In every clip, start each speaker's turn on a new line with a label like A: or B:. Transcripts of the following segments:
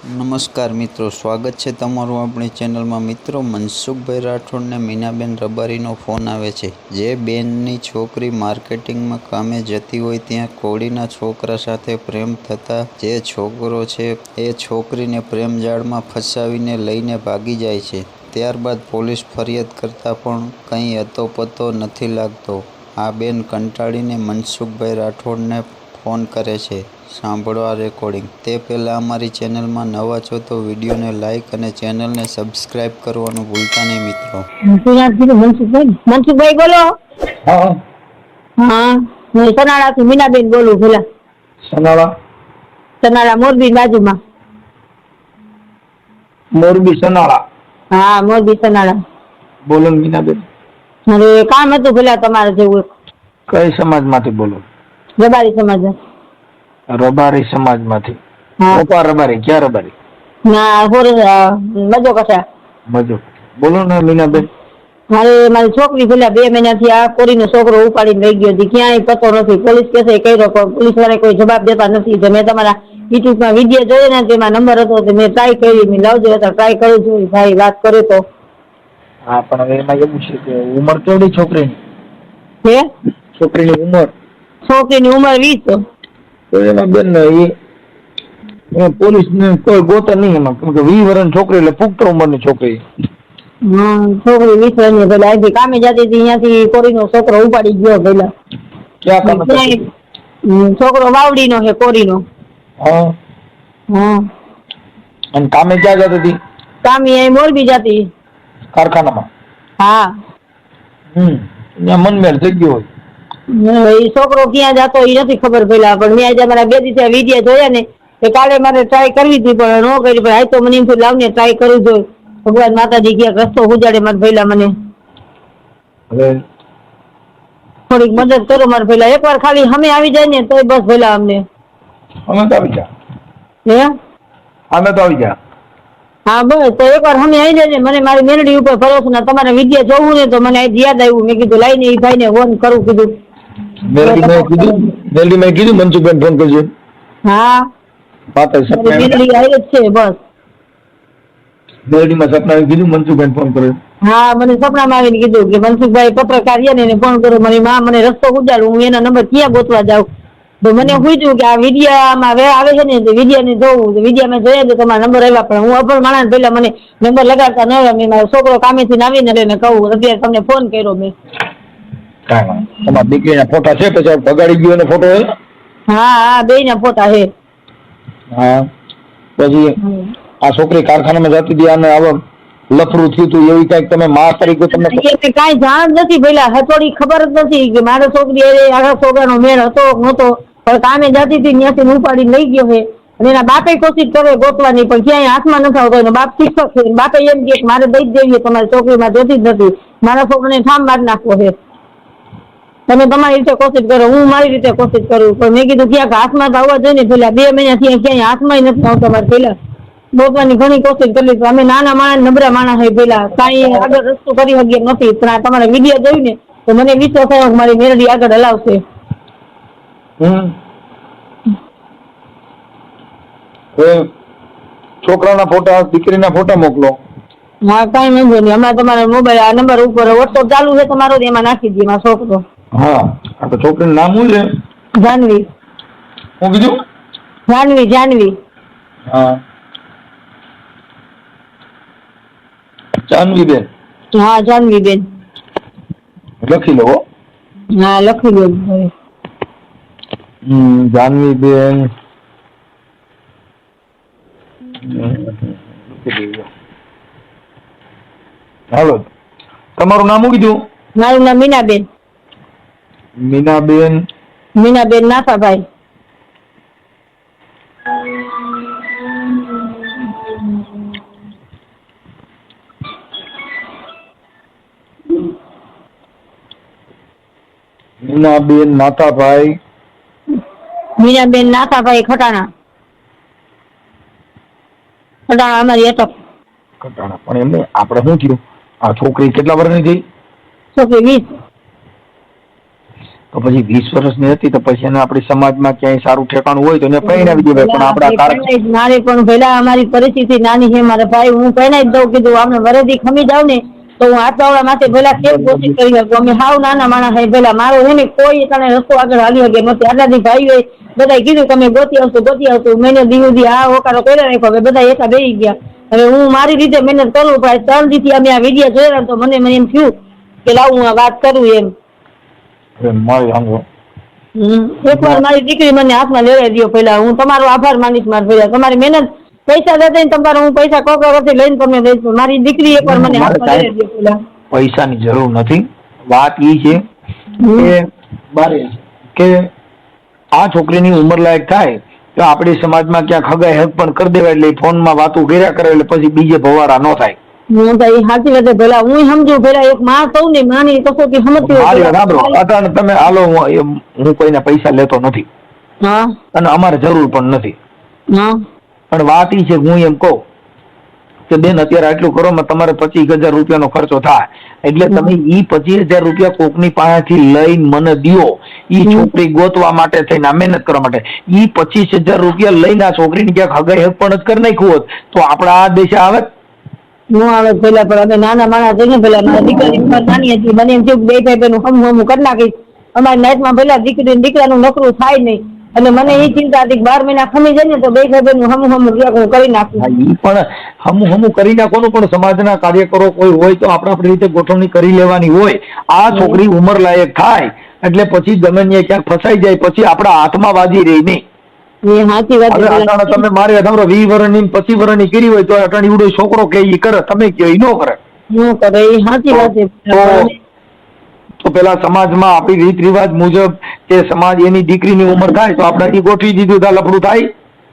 A: નમસ્કાર મિત્રો, સ્વાગત છે તમારું આપણી ચેનલમાં। મિત્રો, મનસુખભાઈ રાઠોડને મીનાબેન રબારીનો ફોન આવે છે। જે બેનની છોકરી માર્કેટિંગમાં કામે જતી હોય ત્યાં કોળીના છોકરા સાથે પ્રેમ થતાં જે છોકરો છે એ છોકરીને પ્રેમજાળમાં ફસાવીને લઈને ભાગી જાય છે। ત્યારબાદ પોલીસ ફરિયાદ કરતાં પણ કંઈ અતોપતો નથી લાગતો। આ બેન કંટાળીને મનસુખભાઈ રાઠોડને ફોન કરે છે। સાંભળો આ રેકોર્ડિંગ। તે પહેલાં અમારી ચેનલમાં નવા છો તો વિડીયોને લાઇક અને ચેનલને સબસ્ક્રાઇબ કરવાનું ભૂલતા નહીં મિત્રો।
B: મનસુખભાઈ બોલો।
C: હા
B: હા, હું સનાળાથી મીનાબેન બોલું। ભલા સનાળા મોરબી બાજુમાં।
C: મોરબી સનાળા।
B: હા, મોરબી સનાળા।
C: બોલો ને મીનાબેન।
B: અરે કામ હતું ભલા તમારે જેવું।
C: કઈ સમાજમાંથી બોલો?
B: રબારી સમાજ।
C: રબારી સમાજમાંથી?
B: હા।
C: ઓપા રબારી? ક્યાં રબારી?
B: ના, મજો કથા
C: મજો। બોલો ને મીનાબેન।
B: મારી છોકરી ભલા 2 મહિનાથી આ કોરીનો છોકરો ઉપાડીને લઈ ગયો, ક્યાંય પતો નથી। પોલીસ કેસે કર્યો પણ પોલીસ વાળા કોઈ જવાબ દેતા નથી। મેં તમારા યુટ્યુબમાં વિડીયો જોયો ને, તેમાં નંબર હતો તો મેં ટ્રાય કરી, મેં લાવજો હતા ટ્રાય કરું છું ભાઈ, વાત કરે તો।
C: હા, પણ હવે એમાં એવું છે કે ઉંમર કેવડી છોકરીની?
B: હે?
C: છોકરીની ઉંમર?
B: છોકરીની ઉંમર 20।
C: તો એમાં બેન એ પોલીસ ને કોઈ ગોતે નહીં એમાં, કેમ કે 20 વર્ષની છોકરી એટલે પુખ્ત ઉંમરની છોકરી।
B: છોકરી 20 વર્ષની પેલા અહીંથી કામે જતી હતી, અહીંયાથી કોરીનો છોકરો ઉપાડી ગયો પેલા।
C: ક્યાં કામ કરતી?
B: છોકરો વાવડીનો છે, કોરીનો।
C: હા
B: હા।
C: અને કામે ક્યાં જતી હતી?
B: કામે અહીં મોરબી જતી।
C: કારખાનામાં?
B: હા।
C: ત્યાં મનમેળ થઈ ગયો
B: હોય। એ છોકરો ક્યાં જતો એ નથી ખબર પેલા, પણ મેં આજે મારા 2 દિવસ વિડીયો જોયા ને, કે કાલે મારે ટ્રાય કરવી હતી પણ ન કરી, પણ આજ તો મને એમ થયું લાવને ટ્રાય કરું જોઈએ। ભગવાન માતાજી ક્યાંક રસ્તો ઉજાડે મારા ભઈલા મને।
C: હવે
B: થોડીક મદદ કરો મારા ભઈલા, એકવાર ખાલી અમે આવી જાય ને તોય બસ ભઈલા અમને।
C: અમે તો આવી જા।
B: હે?
C: અમે તો આવી જા।
B: હા બસ, તો એકવાર અમે આવી જાય ને, મને મારી મેલડી ઉપર ભરોસો ના, તમારા વિડીયો જોવું ને તો મને આજ યાદ આવ્યું। મેં કીધું લાઈને એ ભાઈને ફોન કરું કીધું।
C: મેલડી મેં કીધું મનસુખભાઈ ફોન કરજો।
B: હા, મેલડી આવી જ છે બસ।
C: મેલડીમાં સપનાએ કીધું મનસુખભાઈ ફોન કર્યો?
B: હા, મને સપનામાં આવીને કીધું કે મનસુખભાઈ પત્રકાર છે ને, એને ફોન કરો, મારી માં મને રસ્તો ઉજાડું, હું એના નંબર ક્યાં ગોતવા જાઉં? તો મને પૂછ્યું કે આ વિડીયામાં આવે છે ને, વિડીયા ને જોવું, વિડીયા મેં જોયા તો તમારા નંબર આવ્યા, પણ હું અભણ માણસ પેલા મને નંબર લગાડતા ન આવડે। મારો છોકરો કામેથી આવીને એને કહું, અત્યારે તમને ફોન કર્યો મેં।
C: તમારા દીકરીના ફોટા છે? પછી ભગાડી ગયો એનો ફોટો હોય?
B: હા હા, 2 ના ફોટા છે।
C: હા, પછી આ છોકરી કારખાનામાં જતી હતી અને આવો લફરું થયું હતું એવી કઈક તમે માં તરીકે તમને
B: કાંઈ જાણ જ નથી પેલા, હથોડી ખબર જ નથી કે મારો છોકરી આખા છોકરાનો મેળ હતો નહોતો, પણ કામે જતી હતી ત્યાંથી ઉપાડીને લઈ ગયો છે। અને એના બાપે કોશિશ કરે ગોતવાની, પણ ક્યાંય હાથમાં નથી આવતો। એનો બાપ શિક્ષક છે, બાપે એમ કે મારે દઈ જ દેવી, તમારી છોકરીમાં જોતી જ નથી, મારા છોકરાને ઠામ મારી નાખવો છે। તમે તમારી રીતે કોશિશ કરો, હું મારી રીતે કોશિશ કરું, પણ મેં કીધું ક્યાંક હાથમાં તો આવવા જોઈએ ને પેલા। 2 મહિનાથી ક્યાંય હાથમાં નથી આવતો મારે પેલા। ગોતવાની ઘણી કોશિશ કરી, અમે નાના માણસ નબળા માણસ હોય પેલા, કાંઈ આગળ રસ્તો કરી શકીએ નથી, પણ આ તમારા વિડીયો જોયું ને તો મને વિશ્વાસ થયો કે મારી મેલડી આગળ હલાવશે।
C: છોકરાના ફોટા, દીકરીના ફોટા મોકલો।
B: હા, કાંઈ વાંધો નહીં, હમણાં તમારા મોબાઈલ આ નંબર ઉપર વોટ્સઅપ ચાલુ છે તમારો, એમાં નાખી દઈએ મારો છોકરો।
C: હા, આ તો છોકરીનું નામ શું છે?
B: જાનવી।
C: શું કીધું?
B: જાનવી, જાનવી।
C: હા, જાનવી બેન?
B: હા, જાનવી બેન।
C: લખી લો।
B: હા, લખી લો।
C: જાનવી બેન, હાલો, તમારું નામ શું કીધું?
B: મારું નામ મીનાબેન।
C: મીનાબેન?
B: મીનાબેન નાથાભાઈ।
C: મીનાબેન નાથાભાઈ?
B: મીનાબેન નાથાભાઈ ખટાણા। ખટાણા અમારી અટક।
C: ખટાણા? પણ એમને આપણે શું થયું? આ છોકરી કેટલા વર્ષની થઈ?
B: છોકરી 20।
C: તો પછી 20 વર્ષની હતી તો પછી એને આપણી સમાજમાં ક્યાંય સારું ઠેકાણું હોય તો એને પરણાવી દેવાય. પણ આપણા
B: મારે પણ પેલા અમારી પરિસ્થિતિ નાની છે મારા ભાઈ, હું પરણાવી દઉં કીધું આમને વરદી ખમી જાવ ને તો હું હાથવાળા માટે પેલા કેમ કોશિશ કરી શકું. અમે હાવ નાના માણસ છે પેલા, મારો છે ને કોઈ તને રસ્તો આગળ હાલી શકે નથી. આટલાથી ભાઈઓ બધા કીધું કે અમે ગોતી આવશું. મેને દીવું આ હોકારો કર્યો રાખ્યો. હવે બધા એકા બેસી ગયા. હવે હું મારી રીતે મહેનત કરું પણ 3 દીથી અમે આ વિડીયો જોયા તો મને એમ થયું કે લાવું હું આ વાત કરું એમ. એકવાર મારી દીકરી મને હાથમાં લેવાઈ દો પેલા. હું તમારો આભાર માનીશ મારા પેલા. તમારી મહેનત પૈસા દેતા તમારે હું પૈસા કોકરથી લઈને તમને દઈશ. મારી દીકરી એકવાર મને હાથમાં લેવાઈ દો પેલા.
C: પૈસાની જરૂર નથી. વાત એ છે કે આ છોકરીની ઉંમર લાયક થાય તો આપણી સમાજમાં ક્યાંક હગાઈ હક પણ કરી દેવાય એટલે ફોનમાં વાતો કર્યા કરે એટલે પછી બીજે ભવારા ન થાય.
B: હું તો એ સાચી વાત પેલા હું સમજુ પેલા એક માં કહું ને માની કસોટી સમજતી
C: હોય. તમે હાલો હું કોઈને પૈસા લેતો નથી અને અમારે જરૂર પણ નથી. પણ વાત એ છે હું એમ કહું કે બેન અત્યારે આટલું કરો તમારે 25,000 રૂપિયાનો ખર્ચો થાય એટલે તમે ઈ 25,000 રૂપિયા કોકની પાસેથી લઈને મને દો. ઈ છોકરી ગોતવા માટે થઈને મહેનત કરવા માટે ઈ 25,000 રૂપિયા લઈને આ છોકરીને ક્યાંક હગાઈ હક પણ જ કરી નાખ્યું હોત તો આપડા આ દેશ આવે
B: નો આવે પેલા. પણ અમે નાના માણસ જઈને પેલા મારા દીકરી નાની હતી મને એમ થયું બે ભાઈ બેનું હમ કરી નાખીશ. અમારી નાઈટમાં પેલા દીકરી દીકરાનું નકરું થાય નહીં અને મને એ ચિંતા હતી કે 12 મહિના ખમી જાય ને તો બે ભાઈ બેનું હમ કરી નાખું.
C: ઈ પણ હમ કરી નાખવાનું પણ સમાજના કાર્યકરો કોઈ હોય તો આપણી રીતે ગોઠવણી કરી લેવાની હોય. આ છોકરી ઉંમર લાયક થાય એટલે પછી ગમે ત્યાં ક્યાંક ફસાઈ જાય પછી આપણા હાથમાં વાજી રહી નહીં. તમે મારે 20 વર્ષની 25 વર્ષની કરી હોય તો અટાણી ઉડો છોકરો કે ઈ કરે તમે કયો ઈ નો કરે. તો પેલા સમાજમાં આપણી રીત રિવાજ મુજબ કે સમાજ એની દીકરીની ઉંમર થાય તો આપણે ગોઠવી દીધું તો લફડું થાય.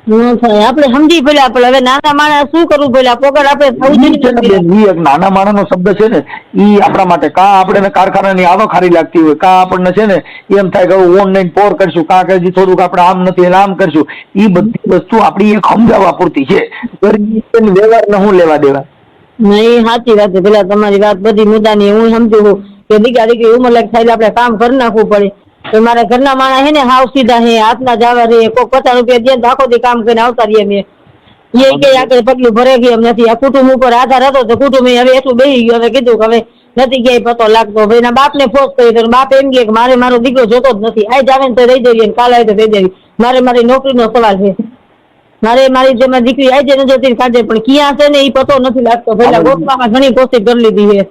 B: આપણે સમજી પેલા હવે નાના માણસ શું કરવું પેલા પોગર આપણે
C: નાના માણસ નો શબ્દ છે ને ઈ આપણા માટે કા આપણે કારખાનાની આવક હારી લાગતી હોય કા આપણને છે ને એમ થાય કે ઓનલાઈન પોર કરશું કા કે થોડુંક આપણે આમ નથી એટલે આમ કરશું. ઈ બધી વસ્તુ આપણી એક સમજાવવા પૂરતી છે. વ્યવહાર ને હું લેવા દેવા
B: નહીં. સાચી વાત છે પેલા તમારી વાત બધી મુદ્દાની હું સમજુ છું કે દીકરી ઉંમર લાયક થાય આપણે કામ કરી નાખવું પડે. તો મારા ઘરના માણસ હે ને હાવ સીધા હે હાથના જવા રે કોઈ 50 રૂપિયા દે આખો દી કામ કરીને આવતા રહીએ મેં એ કે આગળ પગલું ભરે ગઈ એમ નથી. આ કુટુંબ ઉપર આધાર હતો તો કુટુંબ હવે એટલું બેસી ગયું. હવે કીધું કે હવે નથી ક્યાંય પતો લાગતો. ભાઈ એના બાપ ને ફોર્સ કરી તો બાપ એમ કે મારે મારો દીકરો જોતો જ નથી. આ જાવે ને તો રહી જઈએ કાલ આવે તો રહી જવી. મારે મારી નોકરીનો સવાલ છે. મારે મારી જેમાં દીકરી આવી જાય ને જોતી કાઢે પણ ક્યાં છે ને એ પતો નથી લાગતો. પેલા ગોતવામાં ઘણી કોશિશ કરી લીધી છે.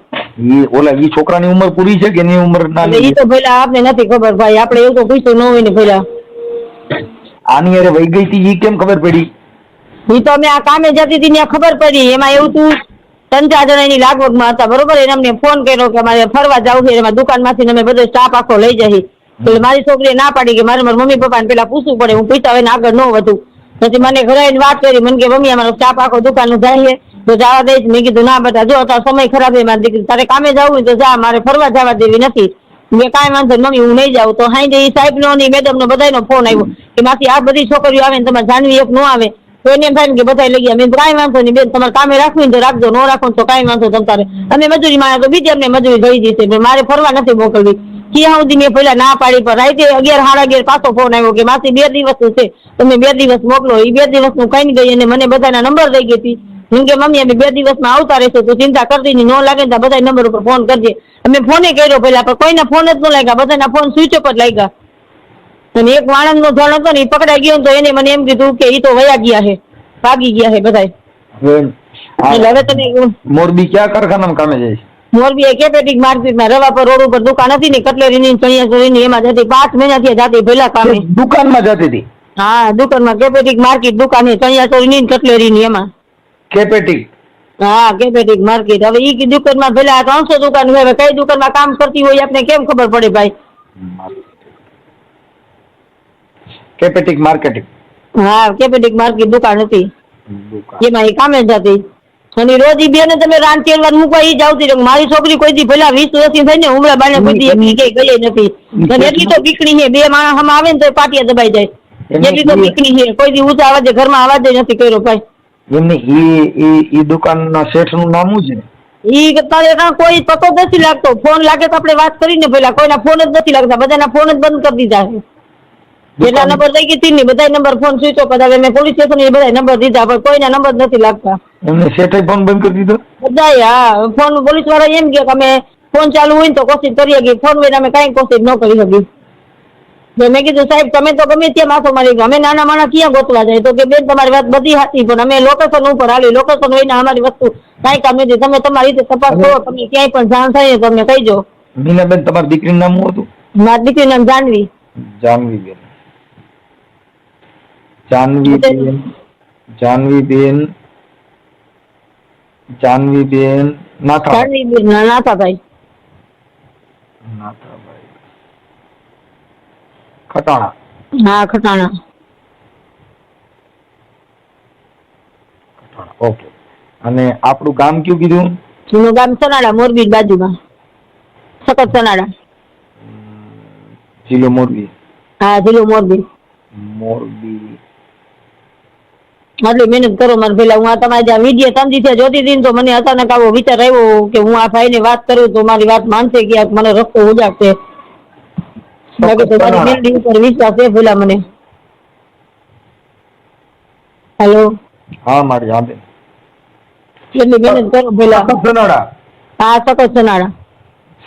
C: ઈ છોકરાની ઉંમર પૂરી છે કે એની ઉંમર નાની?
B: ઈ તો પેલા આપને નથી ખબર ભાઈ. આપણે એવું તો પૂછ્યું ન હોય ને પેલા.
C: આની અરે વહી ગઈ હતી ઈ કેમ ખબર પડી?
B: ઈ તો અમે આ કામે જતી હતી ત્યાં ખબર પડી. એમાં એવું તું 3-4 જણા એની લાગવગમાં હતા બરોબર. એને અમને ફોન કર્યો કે અમારે ફરવા જવું છે. એમાં દુકાનમાંથી અમે બધો સ્ટાફ આખો લઈ જઈએ. એટલે મારી છોકરીએ ના પાડી કે મારે મારા મમ્મી પપ્પાને પેલા પૂછવું પડે. હું પૂછતા હોય ને આગળ ન વધુ. પછી મને ઘરે આવીને વાત કરી. મને કે મમ્મી અમારો સ્ટાફ આખો દુકાનનું જાય તો જવા દઈશ. મેં કીધું ના બેટા જો તારો સમય ખરાબ છે મારી દીકરી તારે કામે જવું હોય તો જા મારે ફરવા જવા દેવી નથી. મેં કાંઈ વાંધો મમ્મી હું નહીં જાઉં. તો હાઈ એ સાહેબનો ને મેડમનો બધાનો ફોન આવ્યો કે માસી આ બધી છોકરીઓ આવે ને તમારે જાનવી એક ન આવે તો એને એમ થાય ને કે બધા લઈ ગયા. મેં કાંઈ વાંધો નહીં બેન તમારે કામે રાખવું ને તો રાખજો ન રાખો તો કાંઈ વાંધો તમ તારે અમે મજૂરી માણ્યા તો બીજી અમને મજૂરી થઈ જશે. મારે ફરવા નથી મોકલવી. ક્યાં સુધી મેં પેલા ના પાડી પણ રાતે 11-11:30 પાછો ફોન આવ્યો કે માસી 2 દિવસનું છે તમે 2 દિવસ મોકલો. એ 2 દિવસનું કઈ ગઈ અને મને બધાના નંબર દઈ ગઈ હતી. હું કે મમ્મી અમે 2 દિવસમાં આવતા રહેશું તું ચિંતા કરતી નહીં. ન લાગે ને બધા નંબર ઉપર ફોન કરજે. અમે ફોને કર્યો પેલા પણ કોઈના ફોન જ ન લાગ્યા. બધાના ફોન સ્વિચ ઓફ જ લાગ્યા. અને એક વાણંદ નો ધણ હતો ને એ પકડાઈ ગયો તો એને મને એમ કીધું કે એ તો વયા ગયા છે ભાગી ગયા છે બધા. હવે તમે
C: મોરબી ક્યાં કારખાનામાં કામે જાય?
B: મોરબી કેપેટિક માર્કેટમાં રવા પર રોડ ઉપર દુકાન હતી ને કટલેરીની ચણિયાચોળીની એમાં જતી 5 મહિનાથી જતી પેલા કામે.
C: દુકાનમાં જતી હતી?
B: હા દુકાનમાં કેપેટિક માર્કેટ દુકાન છે ચણિયાચોળીની કટલેરીની એમાં.
C: કેપેટિક?
B: હા કેપેટિક માર્કેટ. હવે ઈ દુકાનમાં પેલા 300 દુકાન હોય. હવે કઈ દુકાનમાં કામ કરતી હોય આપણે કેમ ખબર પડે ભાઈ?
C: કેપેટિક માર્કેટિંગ?
B: હા કેપેટિક માર્કેટ દુકાન હતી એમાં એ કામે જતી. અને રોજ ઈ બેને તમે રાન તેલવાર મૂકવા ઈ જ આવતી રહે. મારી છોકરી કોઈ દી પેલા 20 વર્ષની થઈ ને ઉમરા બાને કોઈ એકલી ગઈ નથી. અને એટલી તો બીકણી છે 2 માણસ હમ આવે ને તો પાટિયા દબાઈ જાય. એટલી તો બીકણી છે. કોઈ દી ઊંચા અવાજે ઘરમાં અવાજ નથી કર્યો ભાઈ.
C: એમને ઈ દુકાનના શેઠ નું નામ શું છે?
B: ઈ તારે કાં કોઈ પતો જ નથી લાગતો. ફોન લાગે તો આપણે વાત કરીને પેલા કોઈના ફોન જ નથી લાગતા, બધાના ફોન જ બંધ કરી દીધા છે. જેટલા નંબર લઈ ગઈ હતી ને બધા નંબર ફોન સ્વિચ ઓફ હતા. મેં પોલીસ સ્ટેશન એ બધા નંબર દીધા પણ કોઈના નંબર નથી લાગતા.
C: એમને શેઠે ફોન બંધ કરી દીધો?
B: બધાય હા. ફોન પોલીસ વાળા એમ કે અમે ફોન ચાલુ હોય ને તો કોશિશ કરી શકીએ, ફોન હોય અમે કઈ કોશિશ ન કરી શકીએ. મેં કીધું સાહેબ તમે તો ગમે ત્યાં માથો મારી ગયો, અમે નાના માણસ ક્યાં ગોતવા જાય? તો કે બેન તમારી વાત બધી સાચી પણ અમે લોકેશન ઉપર હાલી, લોકેશન હોય ને અમારી વસ્તુ કાંઈ કામ નથી. તમે તમારી રીતે તપાસ કરો, તમે ક્યાંય પણ જાણ થાય ને તમને કહીજો.
C: મીનાબેન તમારી દીકરીનું નામ શું હતું?
B: મારી દીકરીનું નામ જાનવી.
C: જાનવીબેન. જાનવીબેન જાનવીબેન જાનવીબેન નાથાભાઈ.
B: જાનવીબેન નાથાભાઈ.
C: નાથાભાઈ ખટાણા.
B: હા ખટાણા.
C: ઓકે. અને આપણું ગામ કયું કીધું?
B: જૂનું ગામ સનાડા, મોરબી બાજુમાં. સખત સનાડા.
C: જિલ્લો મોરબી.
B: હા જિલ્લો મોરબી.
C: મોરબી.
B: આટલી મહેનત કરો મારે પેલા. હું આ તમારી જ્યાં વિડીયો સમજી છે જોતી હતી ને તો મને અચાનક આવો વિચાર આવ્યો કે હું આ ભાઈને વાત કરું તો મારી વાત માનશે કે મને રસ્તો ઉજાગશે. બાકી તો મારી મેલડી ઉપર વિશ્વાસ છે પેલા મને. હેલો.
C: હા મારી જાતે.
B: એટલી મહેનત કરો પેલા.
C: સખત સનાડા.
B: હા સખત સનાડા.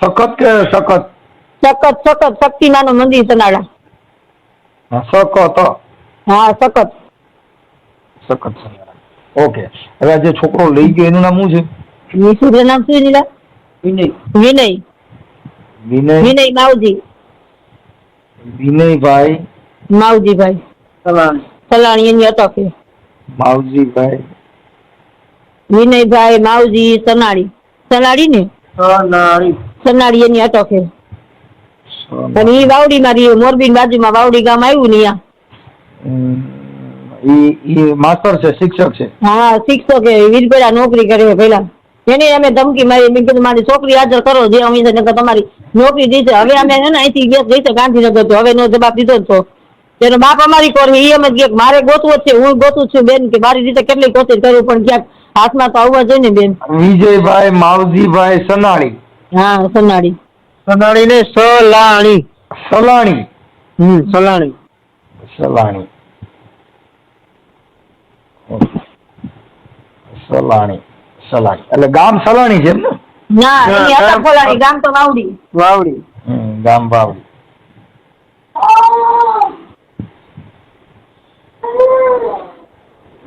C: સખત કે સખત?
B: સખત સખત શક્તિમાનું મંદિર સનાડા.
C: સખત.
B: હા સખત.
C: સખત સનાડા. ઓકે. હવે આ જે છોકરો લઈ ગયો એનું નામ શું છે?
B: વિશુનું નામ શું નીલા?
C: વિનય.
B: વિનય.
C: વિનય.
B: વિનય માવજી.
C: વિનયભાઈ
B: માવજીભાઈ સલાણી એની અટક છે.
C: માવજીભાઈ.
B: વિનયભાઈ માવજી સનાળી. સનાળી ને સનાળી એની અટક છે. અને ઈ વાવડી માં રહી, મોરબી બાજુમાં વાવડી ગામ આવ્યું ને
C: ઈ માસ્ટર છે, શિક્ષક છે.
B: હા શિક્ષક વીરપેડા નોકરી કરે છે પેલા. એને અમે ધમકી મારી, મેં કીધું મારી છોકરી હાજર કરો જે અમે તમારી નોકરી દીધી. હવે અમે છે ને અહીંથી ગેસ ગઈ છે ગાંધીનગર તો હવે નો જવાબ દીધો તો તેનો બાપ અમારી કોરી એ અમે કે મારે ગોતવો છે, હું ગોતું છું બેન કે મારી રીતે કેટલી કોશિશ કરું પણ ક્યાંક હાથમાં તો આવવા જોઈએ ને બેન.
C: વિજયભાઈ માવજીભાઈ સનાળી.
B: હા સનાળી.
C: સનાળી ને સલાણી. સલાણી.
B: સલાણી.
C: સલાણી. સલાણી. સલાણી એટલે ગામ સલાણી છે એમ ને?
B: ના એની અટક ફલાણી, ગામ તો વાવડી.
C: વાવડી. ગામ વાવડી.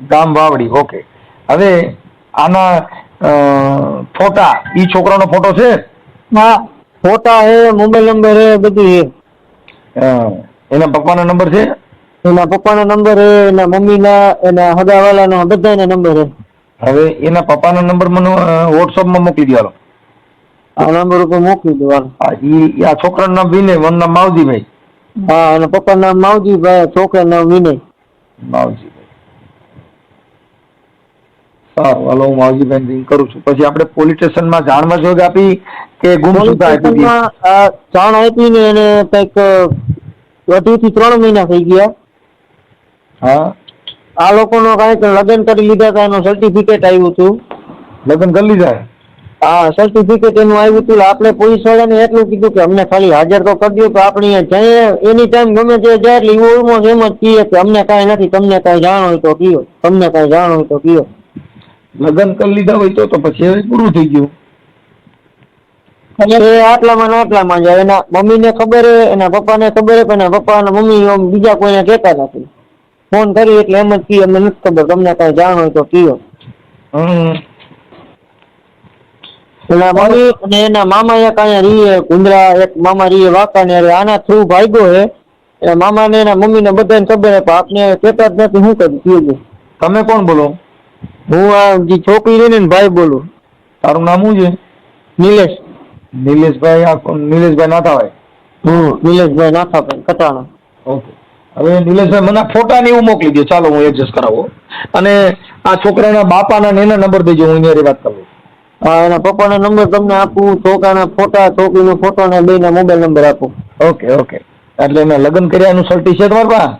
C: ગામ વાવડી. ઓકે. હવે આના ફોટા, ઈ છોકરાનો ફોટો છે?
B: હા
D: ફોટા હે, મોબાઈલ નંબર હે, બધું હે.
C: એના પપ્પાનો નંબર છે?
D: એના પપ્પાનો નંબર હે, એના મમ્મીના, એના હગાવાલાના બધાના નંબર હે.
C: હવે એના પપ્પાનો નંબર મને વોટ્સઅપમાં મોકલી દો.
D: આ નંબર ઉપર મોકલી દો.
C: આ છોકરાનું નામ વિનય, એનું નામ માવજીભાઈ.
D: હા એના પપ્પાનું નામ માવજીભાઈ, છોકરાનું નામ વિનય.
C: માવજીભાઈ. સારું હાલો હું માવજીભાઈ રિંગ કરું છું. પછી આપણે પોલીસ સ્ટેશનમાં જાણ મજોગ આપી કે ગુમસુદા આપી?
D: જાણ આપી ને એને કઈક 2 થી 3 મહિના થઈ ગયા.
C: હા
D: આ લોકોનો કઈક લગ્ન કરી લીધા હતા, એનું સર્ટિફિકેટ આવ્યું હતું.
C: લગ્ન કરી લીધા?
D: હા સર્ટિફિકેટ એનું આવ્યું હતું. આપણે પોલીસ વાળાને એટલું કીધું કે અમને ખાલી હાજર તો કરી દો તો આપણે એની ટાઈમ ગમે તે જાય એટલે ઓલમોસ્ટ એમ જ કહીએ કે અમને કાંઈ નથી, તમને કાંઈ જાણ હોય તો કયો, તમને કાંઈ જાણ હોય તો કયો.
C: લગ્ન કરી લીધા હોય તો પછી હવે પૂરું થઈ ગયું.
D: એ આટલામાં ને આટલામાં જાય. એના મમ્મીને ખબર હે, એના પપ્પાને ખબર હે, પણ એના પપ્પા અને મમ્મી બીજા કોઈને કહેતા નથી. ફોન કરી એટલે એમ જ કહે અમને નથી ખબર, તમને કાંઈ જાણ હોય તો કયો. એના મમ્મી અને એના મામા એક અહીંયા રહીએ કુંદરા, એક મામા રહીએ વાંકાનેર. આના થ્રુ ભાગ્યો હે. એના મામા ને એના મમ્મી ને બધાને ખબર હે, પણ આપને કહેતા જ નથી. શું કર્યું?
C: તમે કોણ બોલો?
D: હું આ જે છોકરી રહી ને ભાઈ બોલું.
C: તારું નામ શું છે?
D: નિલેશ.
C: નિલેશભાઈ. નિલેશભાઈ નાથાભાઈ.
D: નિલેશભાઈ નાથાભાઈ કટાણા.
C: ઓકે. હવે નિલેશભાઈ મને ફોટા ને એવું મોકલી દો, ચાલો હું એડજસ્ટ કરાવો. અને આ છોકરાના બાપાના ને એના નંબર દેજો, હું એની વાત કરું.
D: હા એના પપ્પાના નંબર તમને આપું, છોકરાના ફોટા, છોકરીનો ફોટો ને બેના મોબાઈલ નંબર આપું.
C: Okay okay. એટલે એને લગ્ન કર્યાનું સર્ટિ છે તમારા પાસે?